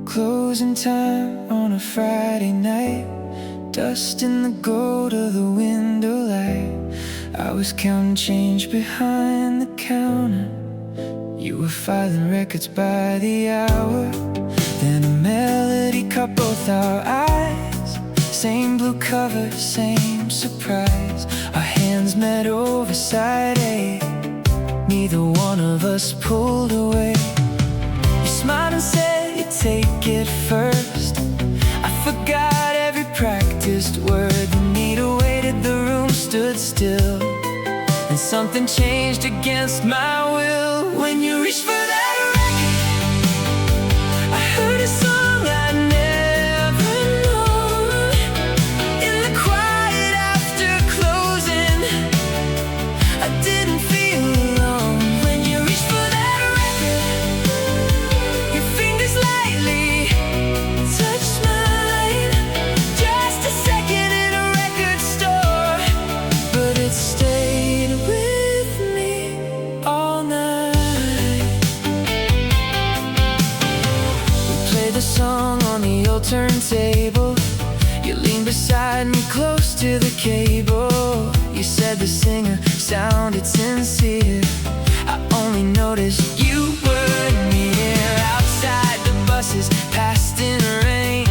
Closing time on a Friday night, dust in the gold of the window light. I was counting change behind the counter. You were filing records by the hour. Then a melody caught both our eyes. Same blue cover, same surprise. Our hands met over side A. Neither one of us pulled away. You smiled and said you'd take it first. I forgot every practiced word. The needle waited, the room stood still, and something changed against my will. When you reached for that record, I heard a song I'd never known. In the quiet after closing, I didn't feel alone. When you reached for that record, your fingers lightly touched mine. Just a second in a record store, but it stayed with me all night. We played the song on the old turntable. You leaned beside me close to the cable. You said the singer sounded sincere. I only noticed you were near. Outside the buses passed in rain.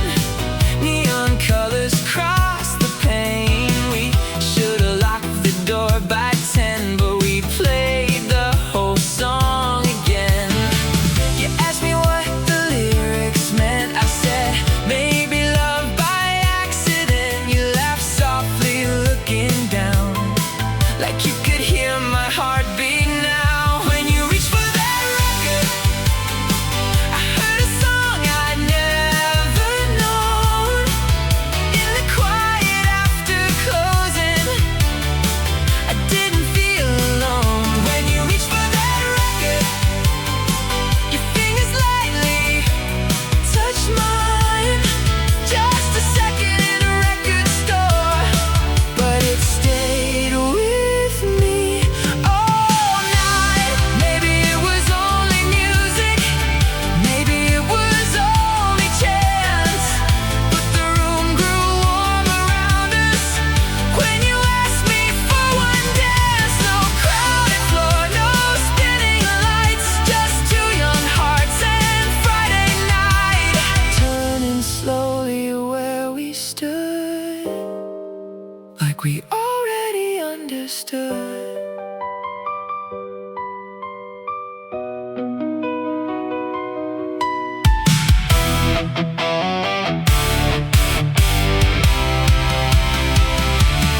Neon colors crossed the pane. We should've locked the door by 10, but we played the whole song again. You asked me what the lyrics meant. I said, maybe love by accident. You laughed softly, looking down, like you could hear my heartbeat now. When you reached for that record, I heard a song I'd never known. In the quiet after closing, I didn't feel alone. When you reached for that record, your fingers lightly touched mine. Just a second in a record store, but it stayed with me all night. Maybe it was only music, maybe it was only chance, but the room grew warm around us when you asked me for one dance. No crowded floor, no spinning lights, just two young hearts and Friday night. Turning slowly where we stood, like we already understood.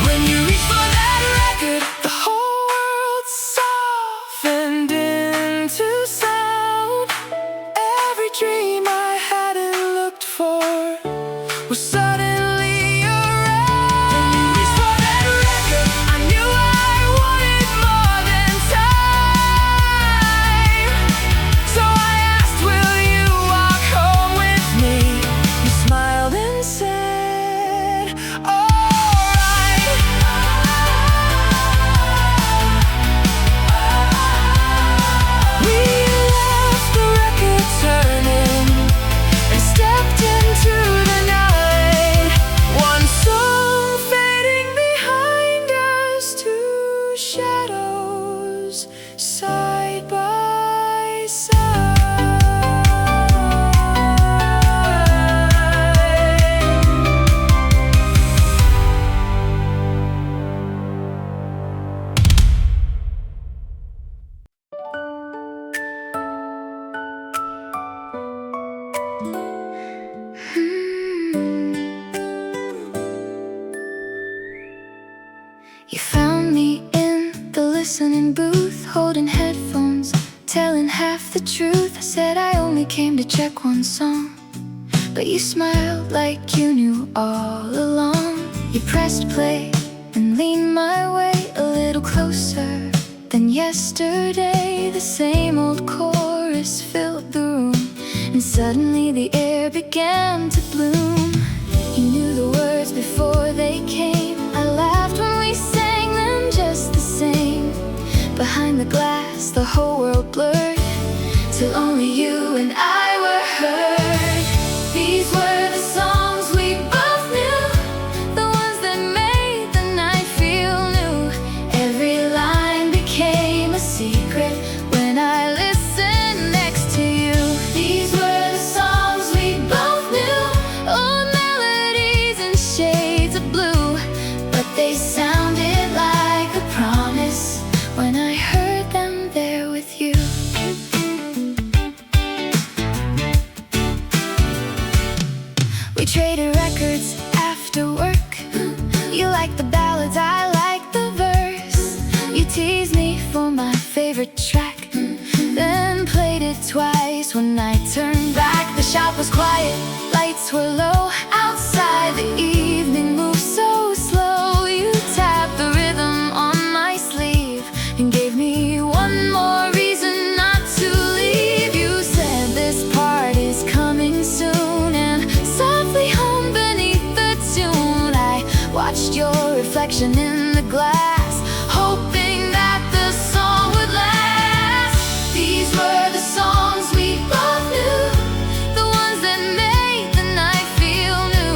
When you reached for that record, the whole world softened into sound. Every dream I hadn't looked for was suddenly around. When you reached for that record, I knew I wanted more than time. So I asked, will you walk home with me? You smiled and said, alright. We left the record turning and stepped into the night. One song fading behind us, two shadows side by side. You found me in the listening booth, holding headphones, telling half the truth. I said I only came to check one song, but you smiled like you knew all along. You pressed play and leaned my way a little closer than yesterday. The same old chorus filled the room, and suddenly the air began to bloom. You knew the words watched your reflection in the glass, hoping that the song would last. These were the songs we both knew, the ones that made the night feel new.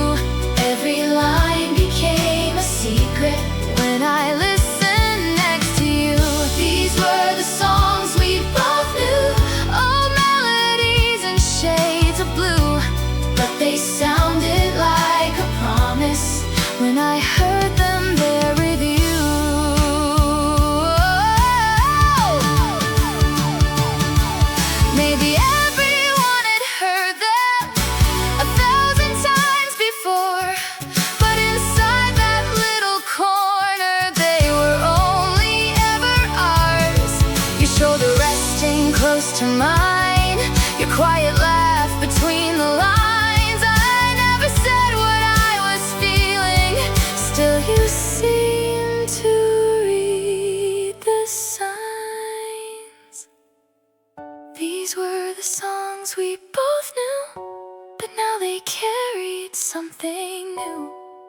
Every line became a secret when I listened next to you. These were the songs we both knew, old melodies and shades of blue, but they sounded like a promise when I heard them there with you. Maybe everyone had heard them 1,000 times before, but inside that little corner they were only ever ours. Your shoulder resting close to mine, your quiet laugh between the lines. I never said what I was feeling, still you seem to read the signs. These were the songs we both knew, but now they carried something new.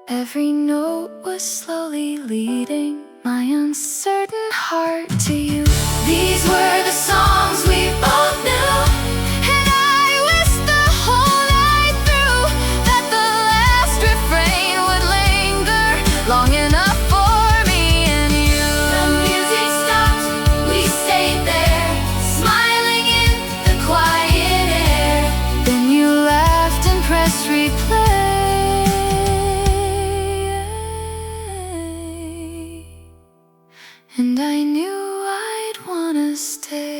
Every note was slowly leading my uncertain heart to you. These were the songs we both knew, and I wished the whole night through that the last refrain would linger long enough for me and you. The music stopped, we stayed there, smiling in the quiet air. Then you laughed and pressed replay, and I knew I'd wanna stay.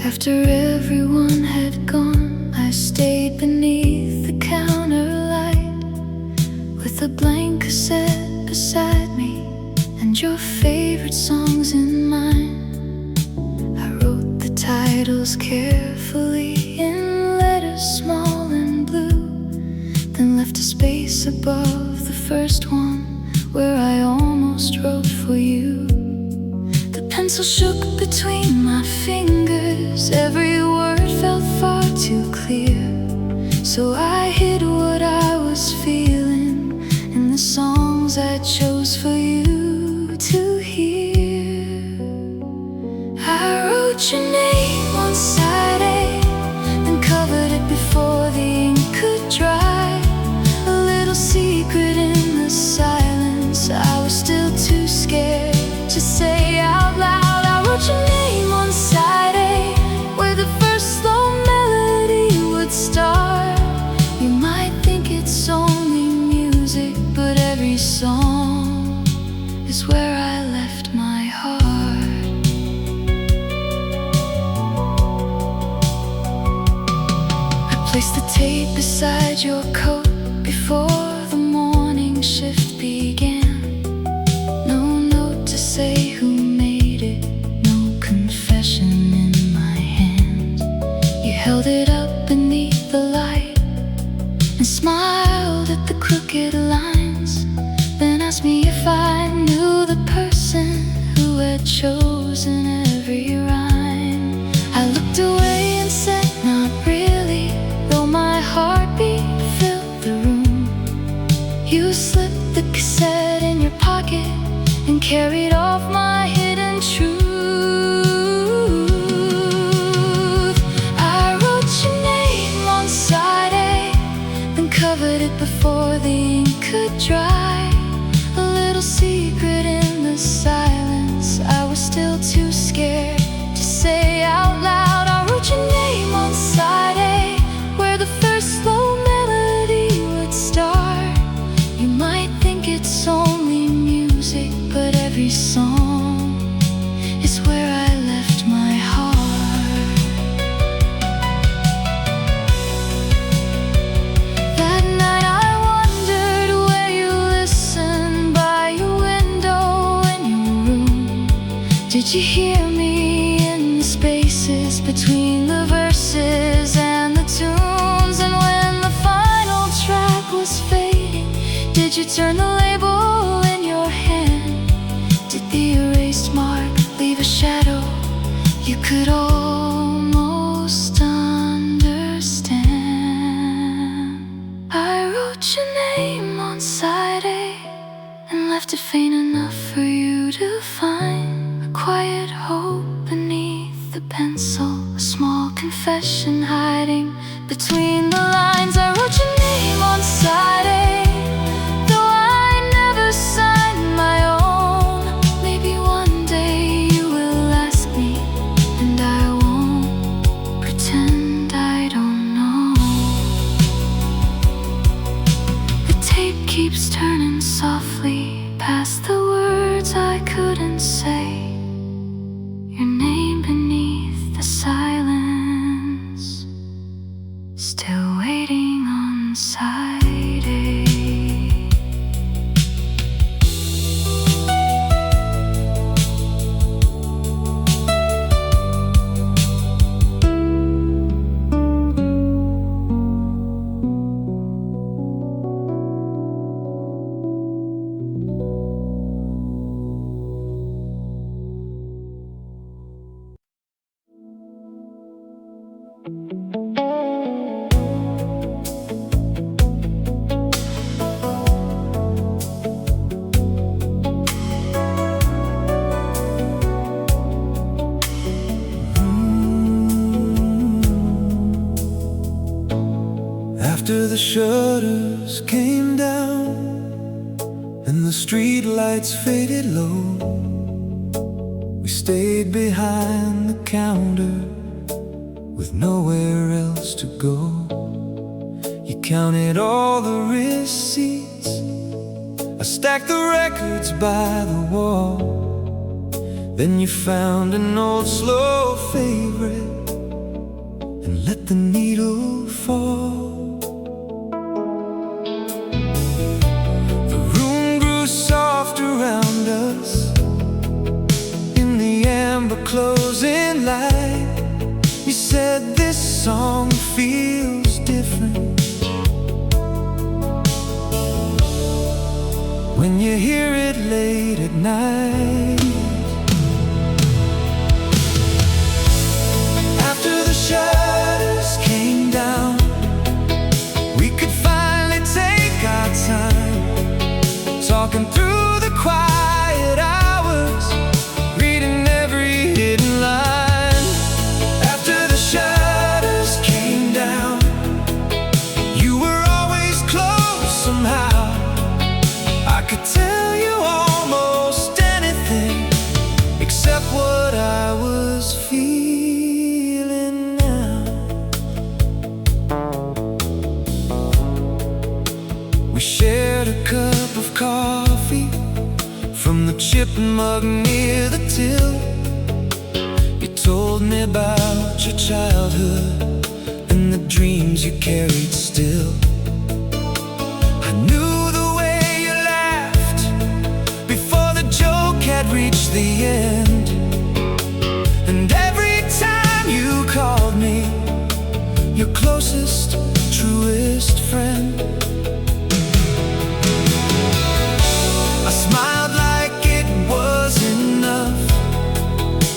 After everyone had gone, I stayed beneath the counter light with a blank cassette beside me and your favorite songs in mine. I wrote the titles carefully in letters small and blue, then left a space above the first one where I almost wrote for you. The pencil shook between my fingers, every word felt far too clear, so I hid what I was feeling in the songs I chose for you to hear. I wrote your name on side A, then covered it before the ink could dry. A little secret in the silence I was still too scared to say out loud. I wrote your name on side A, where the first slow melody would start. You might think it's only music, but every song is where I left my heart. I placed the tape beside your coat before the morning shift began. No note to say who made it, no confession in my hand. You held it up beneath the light and smiled at the crooked lines, then asked me if I knew the person who had chosen every rhyme. I looked away and said not really, though my heartbeat filled the room. You slipped the cassette in your pocket and carried off my hidden truth. I wrote your name on side A, then covered it before the ink could dry. A little secret in the silence I was still too scared to say out loud. I wrote your name on side A, where the first slow melody would start. You might think it's only music, but every song is where I left my heart. That night I wondered where you Did you hear me in the spaces between the verses and the tunes? And when the final track was fading, did you turn the label in your hand? Did the erased mark leave a shadow you could almost understand? I wrote your name on side A and left it faint enough for you to find. Quiet hope beneath the pencil, a small confession hiding between the lines. I wrote your name on side A, though I never signed my own. Maybe one day you will ask me, and I won't pretend I don't know. The tape keeps turning softly past the words I couldn't say. Your name beneath the silence, still waiting on side A. After the shutters came down and the street lights faded low, we stayed behind the counter with nowhere else to go. You counted all the receipts, I stacked the records by the wall. Then you found an old slow favorite and let the needle fall. Around us in the amber closing light, you said this song feels different when you hear it late at night. After the shutters came down, we could finally take our time, talking through quiet hours, reading every hidden line. After the shutters came down, you were always close somehow. I could tell you almost anything except what I was feeling now. We shared a cup of coffee from the chipped mug near the till. You told me about your childhood and the dreams you carried still. I knew the way you laughed before the joke had reached the end. And every time you called me your closest, truest friend, I smiled was enough,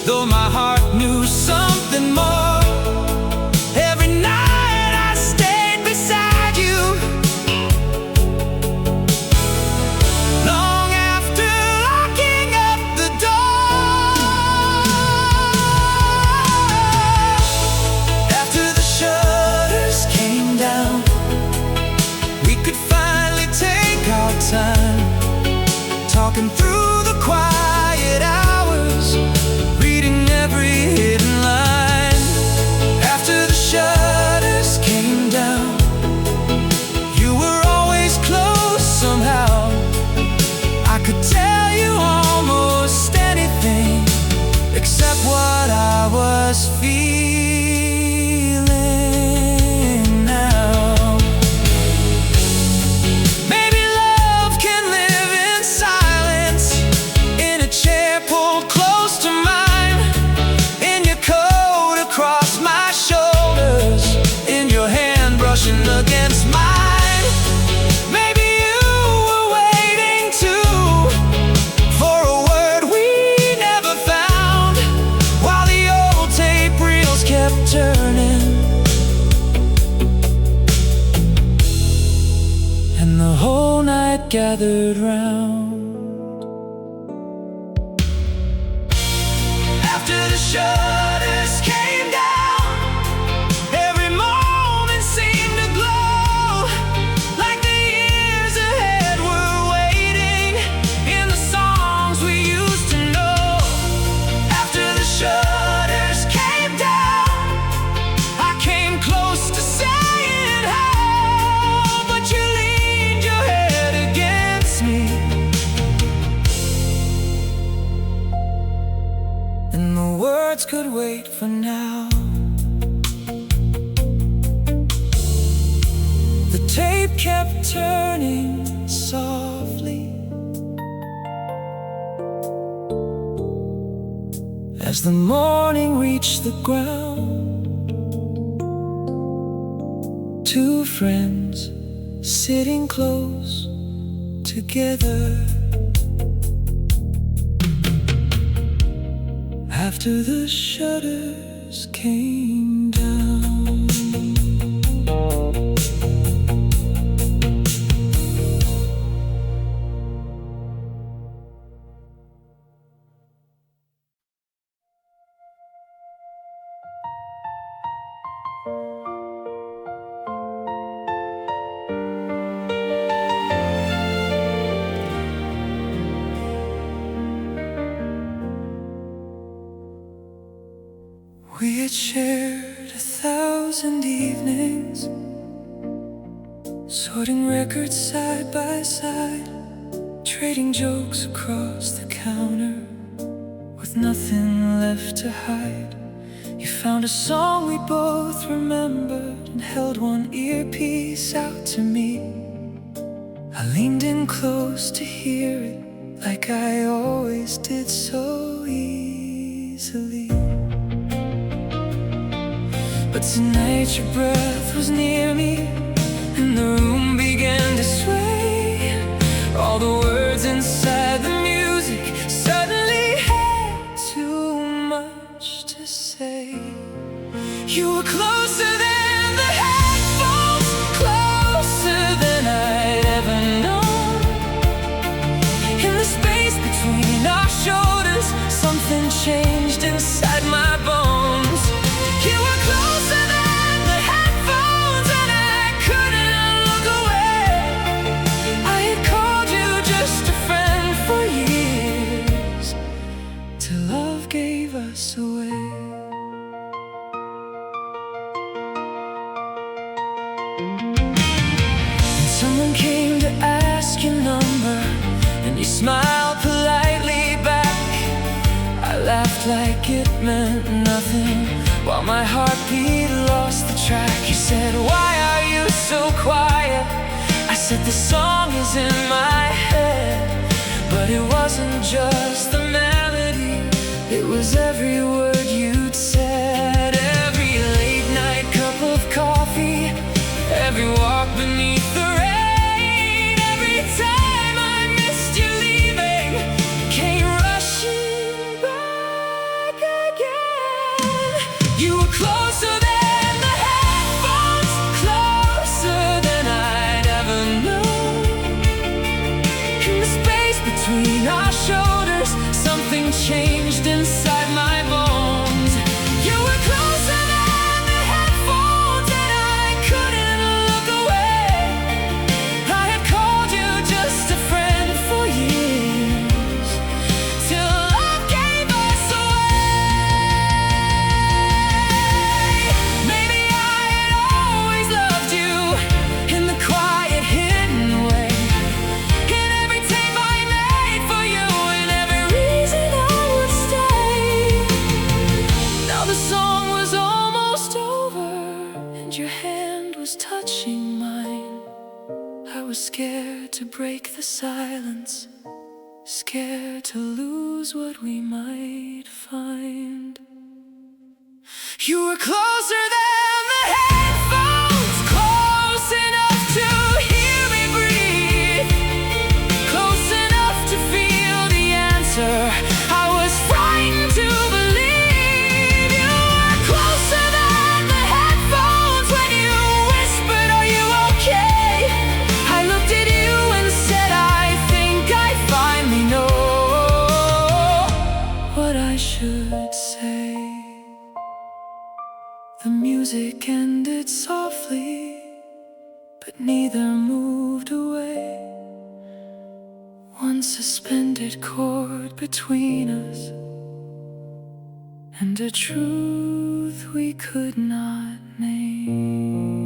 though my heart knew something more. Every night I stayed beside you, long after locking up the door. After the shutters came down, we could finally take our time, talking through quiet hours, reading every hidden line. After the shutters came down, you were always close somehow. I could tell you almost anything except what I was feeling now. Maybe love can live in silence, gathered round. After the shutters came down, every moment seemed to glow, like the years ahead were waiting in the songs we used to know. After the shutters came down, I came close to saying how, but you leaned your head against me, And the words could wait for now. The tape kept turning softly as the morning reached the ground. Two friends sitting close together. After the shutters came down. We had shared 1,000 evenings, sorting records side by side, trading jokes across the counter with nothing left to hide. You found a song we both remembered and held one earpiece out to me. I leaned in close to hear it, like I always did so easily. But tonight your breath was near me, and the room began to sway. All the words inside the music suddenly had too much to say. You were closer than the headphones, closer than I'd ever known. In the space between our shoulders, something changed inside my bones. You were closer than the headphones, and I couldn't look away. I had called you just a friend for years, till love gave us away. And someone came to ask your number, and you smiled politely back. I laughed like it meant nothing, while my heartbeat lost the track. You said, "Why are you so quiet?" I said, "The song is in my head." But it wasn't just the melody, it was every word you'd said. Every late night cup of coffee, every walk beneath the rain, every time I missed you leaving, came rushing back again. You were closer than the headphones, closer than I'd ever known. In the space between our shoulders, something changed inside my bones. You were closer than the headphones, and I couldn't look away. I had called you just a friend for years, till love gave us away. Maybe I had always loved you in the quiet, hidden way, in every tape I made for you, and every reason I would stay. Now the song was almost over, and your hand was touching mine. I was scared to break the silence, scared to lose what we might find. You were closer than the headphones, close enough to hear me breathe, close enough to feel the answer. I was frightened to believe. You were closer than the headphones when you whispered, "Are you okay?" I looked at you and said, neither moved away. One suspended cord between us, and a truth we could not name.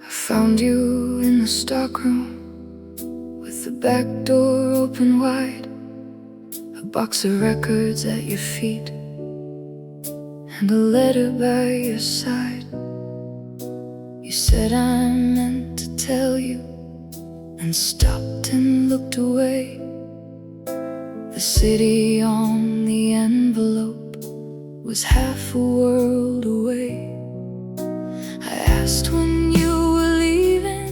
I found you in the stockroom with the back door open wide, a box of records at your feet, and a letter by your side. You said I meant to tell you, and stopped and looked away. The city on the envelope was half a world away. I asked when you were leaving,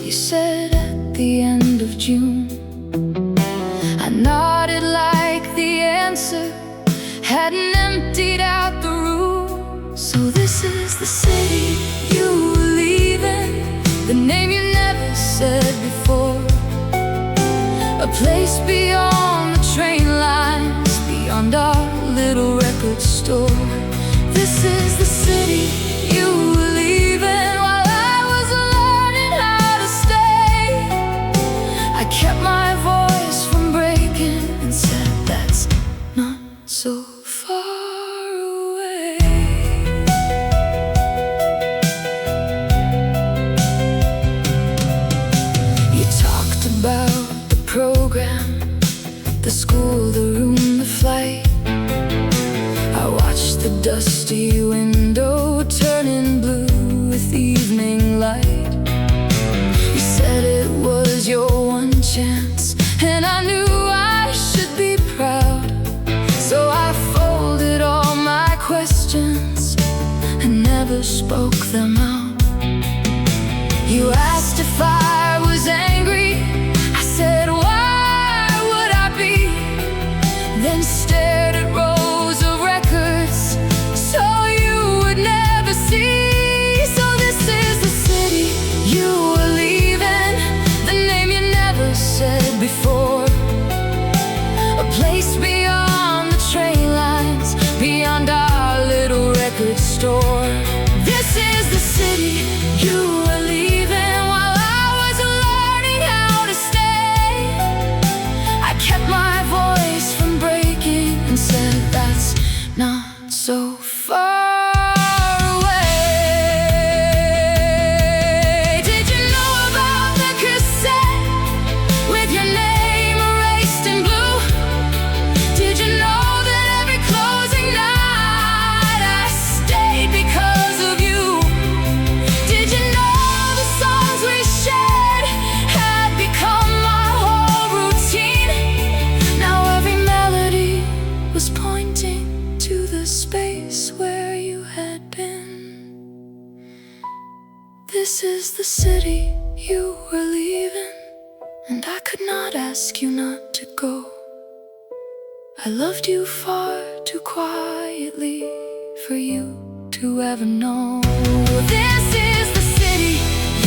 you said at the end of June. I nodded like the answer hadn't emptied out the room. So this is the city you were leaving, the name you never said before. A place beyond the train lines, beyond our little record store. This is the city you were leaving while I was learning how to stay. I kept my voice from breaking and said that's not so far away. You talked about the program, the school, the room, the flight. I watched the dusty window turning blue with evening light. You said it was your one chance, and I knew I should be proud. So I folded all my questions and never spoke them out. You asked if I was angry. I said, why would I be? Then stared at rows of records so you would never see. So this is the city you were leaving, the name you never said before. A place beyond the train lines, beyond our little record store. This is the city you were leaving while I was learning how to stay. I kept my voice from breaking and said that's not so far away. Did you know about the cassette with your name erased in blue? Did you know that every closing night I stayed because of you? Did you know the songs we shared had become our whole routine? Now every melody was pointing to the space where you had been. This is the city you were leaving, and I could not ask you not to go. I loved you far too quietly for you to ever know. This is the city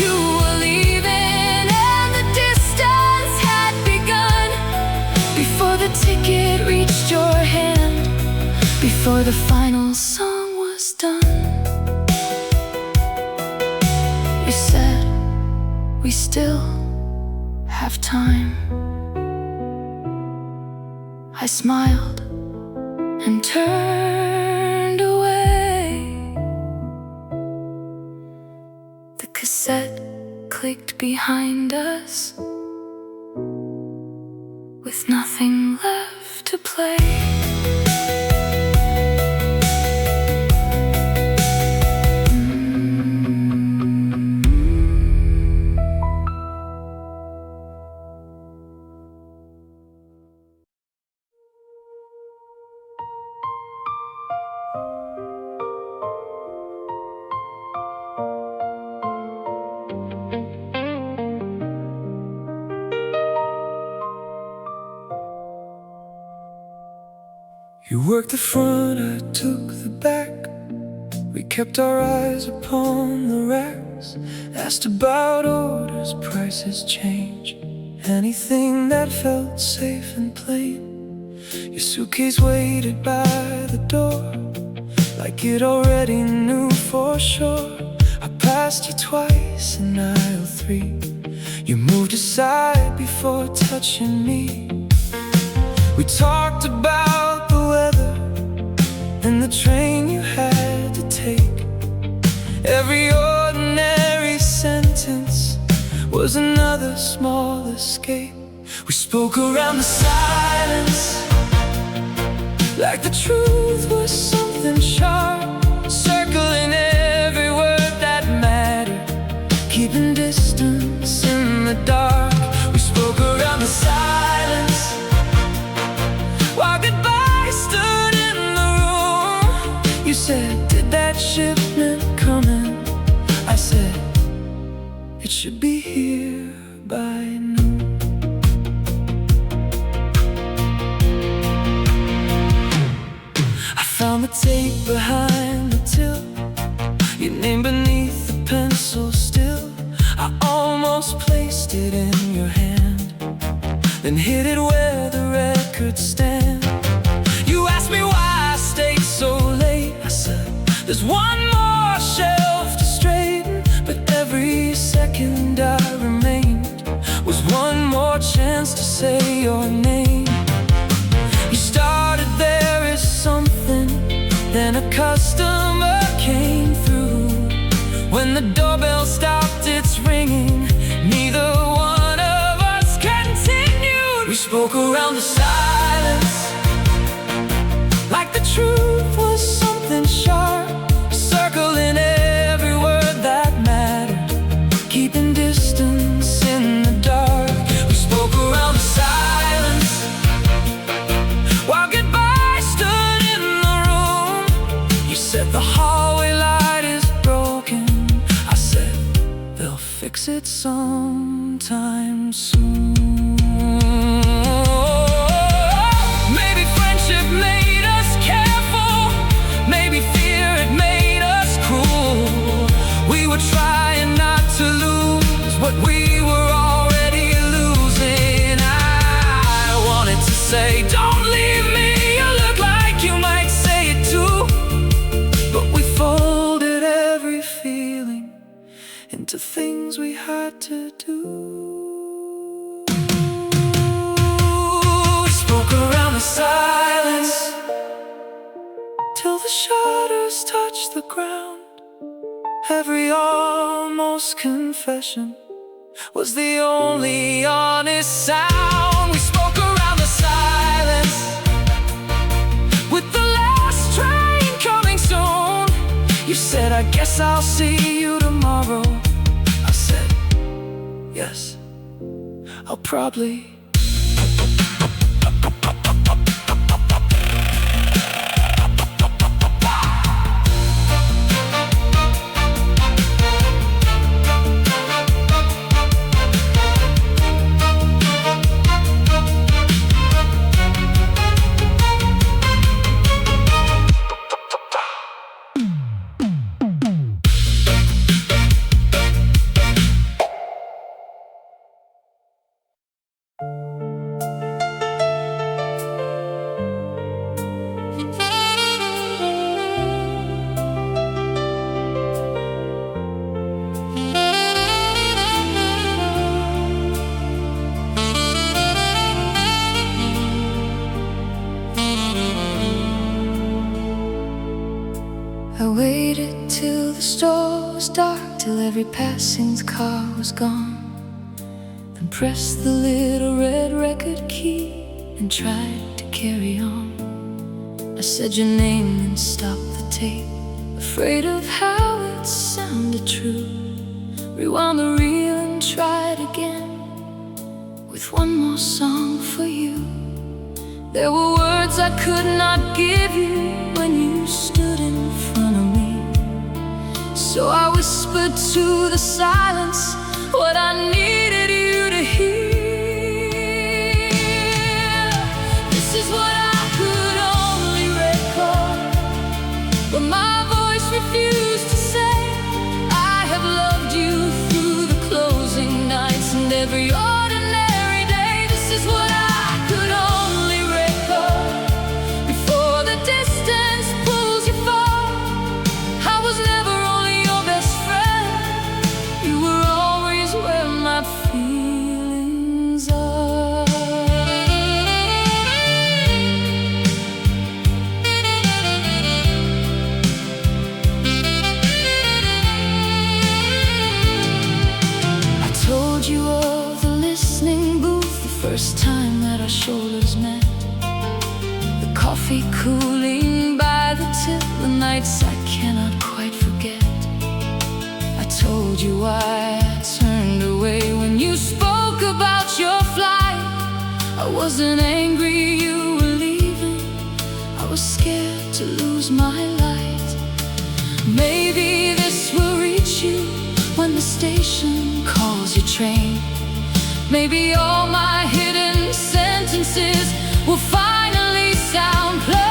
you were leaving, and the distance had begun before the ticket reached your hand, before the final song was done. You said we still have time. I smiled and turned away. The cassette clicked behind us with nothing left to play. You worked the front, I took the back. We kept our eyes upon the racks. Asked about orders, prices change. Anything that felt safe and plain. Your suitcase waited by the door, like it already knew for sure. I passed you twice in aisle 3. You moved aside before touching me. We talked about the weather and the train you had to take. Every ordinary sentence was another small escape. We spoke around the silence, like the truth was something sharp, circling every word that mattered, keeping distance in the dark. We spoke around the silence, while goodbye stood in the room. You said, did that shipment come in? I said, it should be here by noon. I found the tape behind the till, your name beneath the pencil still. I almost placed it in your hand, then hid it where the records stand. You asked me why I stayed so late. I said, there's one more shelf to straighten, but every second I remained was one more chance to say your name. You started there as something, then a customer came through. When the doorbell stopped its ringing, neither one of us continued. We spoke around the silence, like the truth was something sharp, circling every word that mattered, keeping distance in the dark. We spoke around the silence, while goodbye stood in the room. You said the hallway light is broken. I said, they'll fix it sometime soon. Maybe friendship made us careful, maybe fear it made us cruel. We were trying not to lose what we were already losing. I wanted to say, don't leave me, you look like you might say it too, but we folded every feeling into things we had to do. We spoke around the silence, till the shutters touched the ground. Every almost confession was the only honest sound. We spoke around the silence, with the last train coming soon. You said, I guess I'll see you tomorrow. I said, yes, I'll probably. I waited till the store was dark, till every passing car was gone, then pressed the little red record key and tried to carry on. I said your name and stopped the tape, afraid of how it sounded true. Rewound the reel and tried again, with one more song for you. There were words I could not give you when you stood in front of me, so I whispered to the silence what I needed you to hear. This is what I could only every ordinary day. This is what I could only record before the distance pulls you far. I was never only your best friend. You were always where my feelings are. I told you of the listening booth the first time that our shoulders met. The coffee cooling by the till, the nights I cannot quite forget. I told you why I turned away when you spoke about your flight. I wasn't angry you were leaving, I was scared to lose my light. Maybe this will reach you when the station calls your train. Maybe all my hidden sentences will finally sound plain.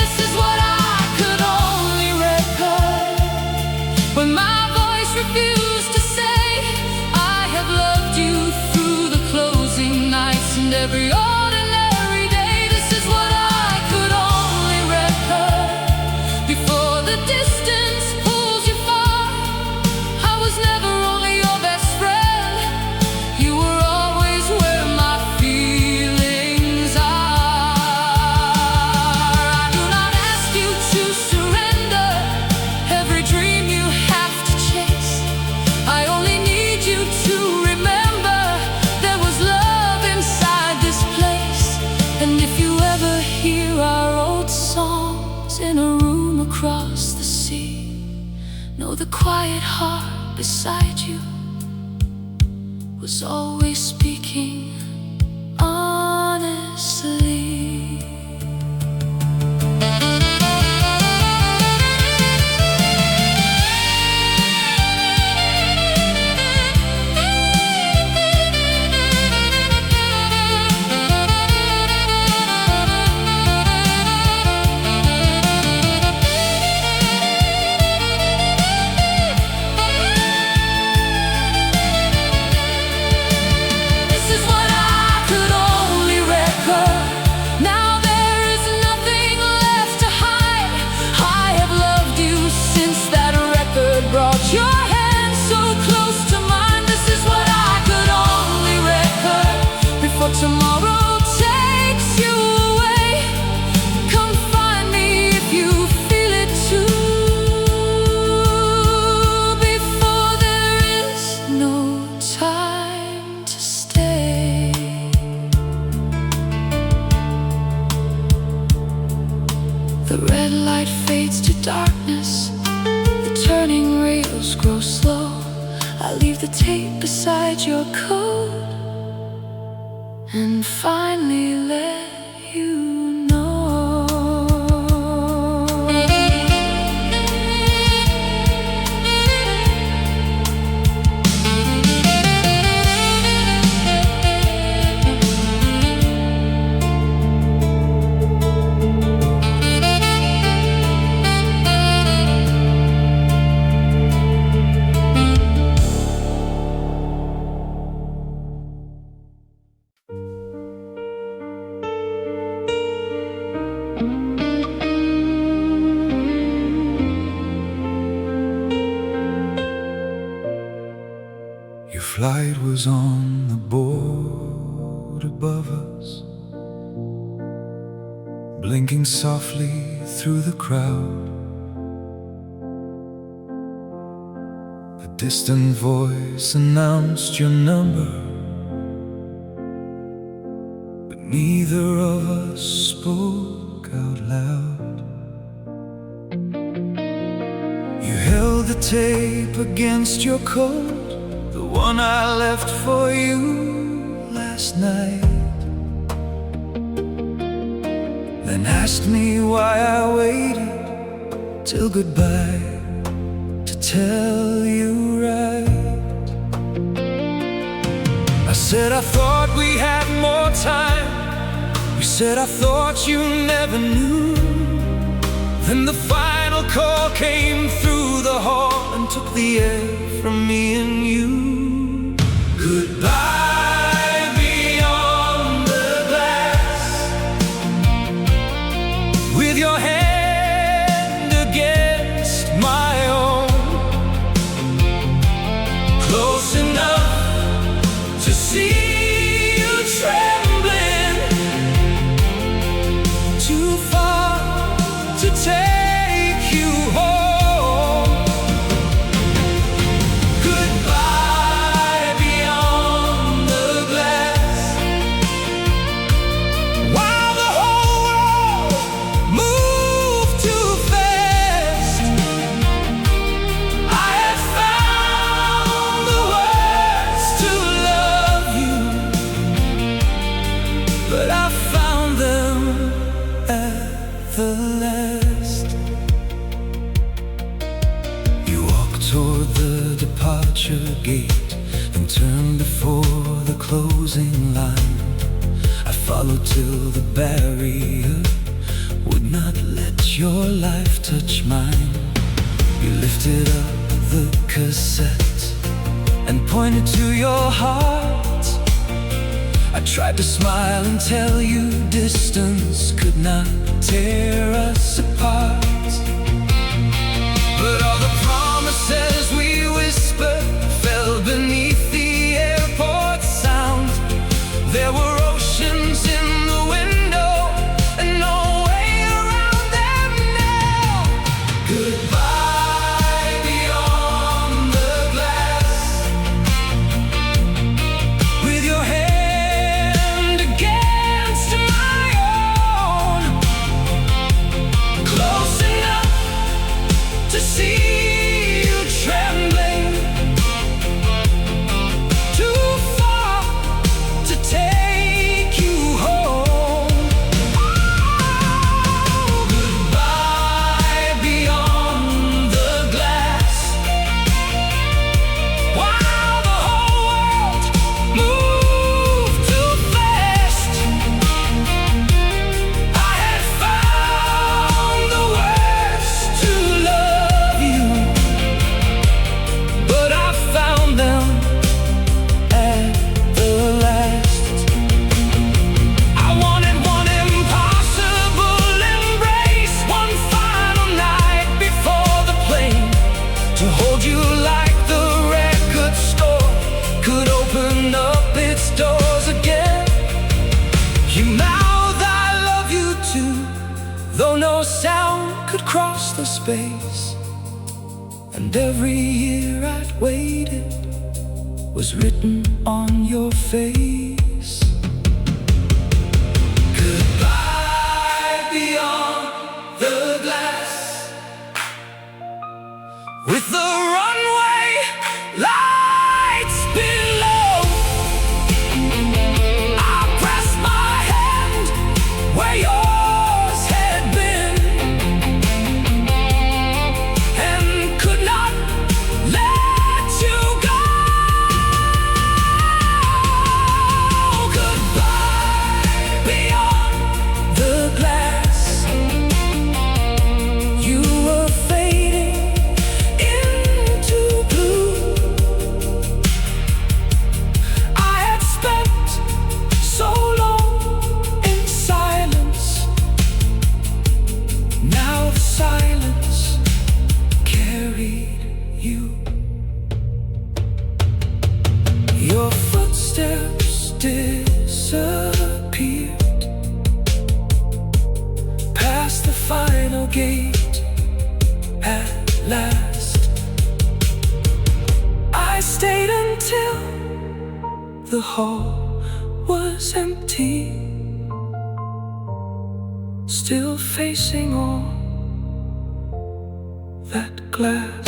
This is what I could only record when my voice refused to say I have loved you through the closing nights and every ordinary day. This is what I could only record before the distance pulls you far. I was never only your best friend. You were always where my feelings are. I do not ask you to surrender every dream you have to chase. I only need you to remember there was love inside this place. And if you ever hear our old songs in a room across the sea, know the quiet heart beside you was always speaking honestly. This is what I could only record. Now there is nothing left to hide. I have loved you since that record brought your hand so close to mine. This is what I could only record before tomorrow takes you away. Come find me if you feel it too, before there is no time to stay. The red light fades to darkness, the turning rails grow slow. I leave the tape beside your coat and finally let you know. Your flight was on the board above us, blinking softly through the crowd. A distant voice announced your number, but neither of us spoke out loud. You held the tape against your coat, the one I left for you last night. Then asked me why I waited till goodbye to tell you right. I said I thought we had more time. You said I thought you never knew. Then the final call came through the hall and took the air from me and you. Goodbye beyond the glass, with your hand against my own, close enough to see you trembling, too far to take you home. Goodbye beyond the glass, while the whole world moved too fast. I had found the words to love you, but I found them at the last. You walked toward the departure gate, then turned before the closing line. I followed till the barrier would not let your life touch mine. You lifted up the cassette and pointed to your heart. I tried to smile and tell you distance could not tear us apart, but all the promises we whispered fell beneath the airport sound. There were oceans in the window and no way around them now. Goodbye beyond the glass, with your hand against my own, close enough to see you trembling, too far to take you home. Goodbye beyond the glass, while the whole world moved too fast. I had found the words to love you, but I found them at the last. I wanted one impossible embrace, one final night before the plane, to hold you like the record store could open up its doors again. You mouthed I love you too, though no sound could cross the space, and every year I'd waited was written on your face. Goodbye beyond the glass, with the runway lights below. I pressed my hand where yours had been, and could not let you go. Goodbye beyond the glass, you were fading into blue. I had spent so long in silence, now the silence carried you. Your footsteps disappeared past the final gate at last. I stayed until the hall was empty, still facing all that glass.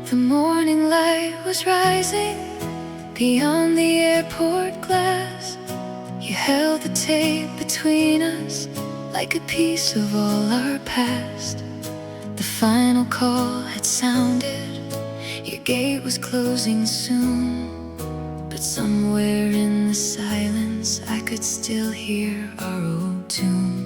The morning light was rising beyond the airport glass. You held the tape between us like a piece of all our past. The final call had sounded, your gate was closing soon. But somewhere in the silence I could still hear our old tune.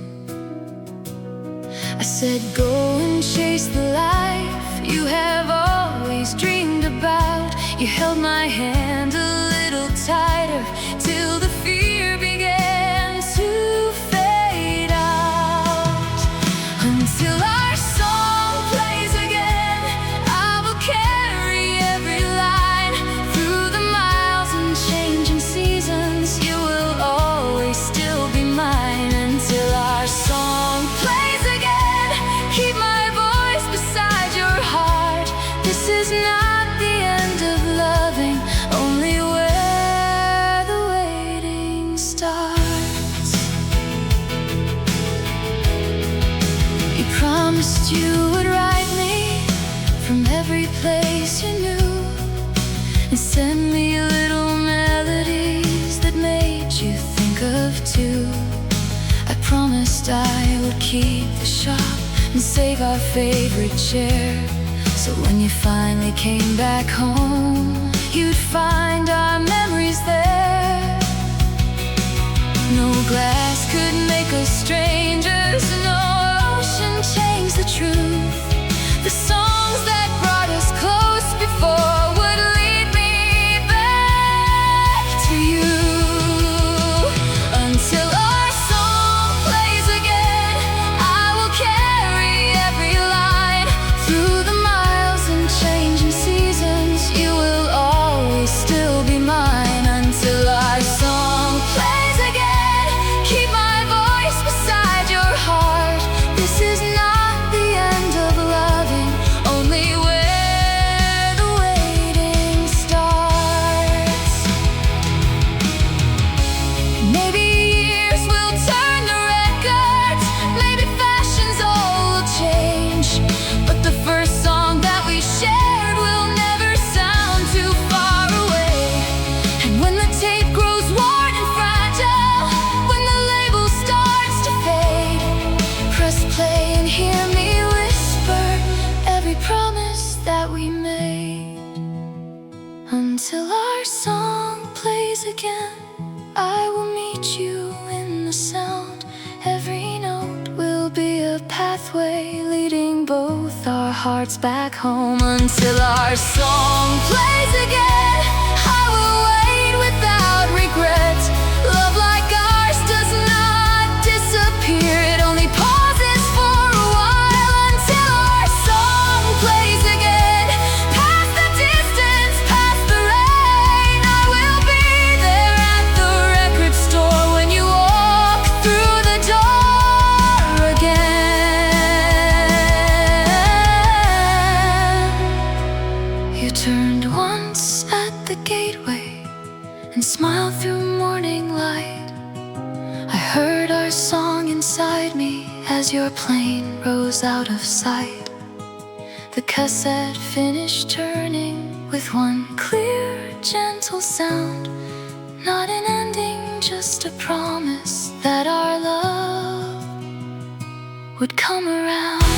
I said, go and chase the life you have always dreamed about. You held my hand a little tighter till the fear began to fade out. Until our song plays again, I will carry every line. Through the miles and changing seasons, you will always still be mine. Until our song plays again, keep my voice beside your heart. This is not the end of loving, only where the waiting starts. You promised you would write me from every place you knew, and send me little melodies that made you think of two. I promised I would keep the shop and save our favorite chair, so when you finally came back home, you'd find our memories there. No glass could make us strangers, no ocean changed the truth. The songs that brought us close before would lead me back to you. Until our song plays again, I will carry every line. Through the miles and changing seasons, you will always still be mine. Until our song plays again, keep my voice beside your heart. This is not the end of loving, only where the waiting starts. Maybe years will turn to records, maybe fashions all will change, but the first song that we shared will never sound too far away. And when the tape grows worn and fragile, when the label starts to fade, press play and hear me whisper every promise that we made. Until our song plays again, I will meet you in the sound. Every note will be a pathway leading both our hearts back home. Until our song plays again, I will wait without regret. Love like ours does not disappear, it only pauses for a while. Until our song plays again, past the distance, past the rain, I will be there at the record store when you walk through the door again. You turned once at the gateway and smiled through morning light. I heard our song inside me as your plane rose out of sight. The cassette finished turning with one clear, gentle sound. Not an ending, just a promise that our love would come around.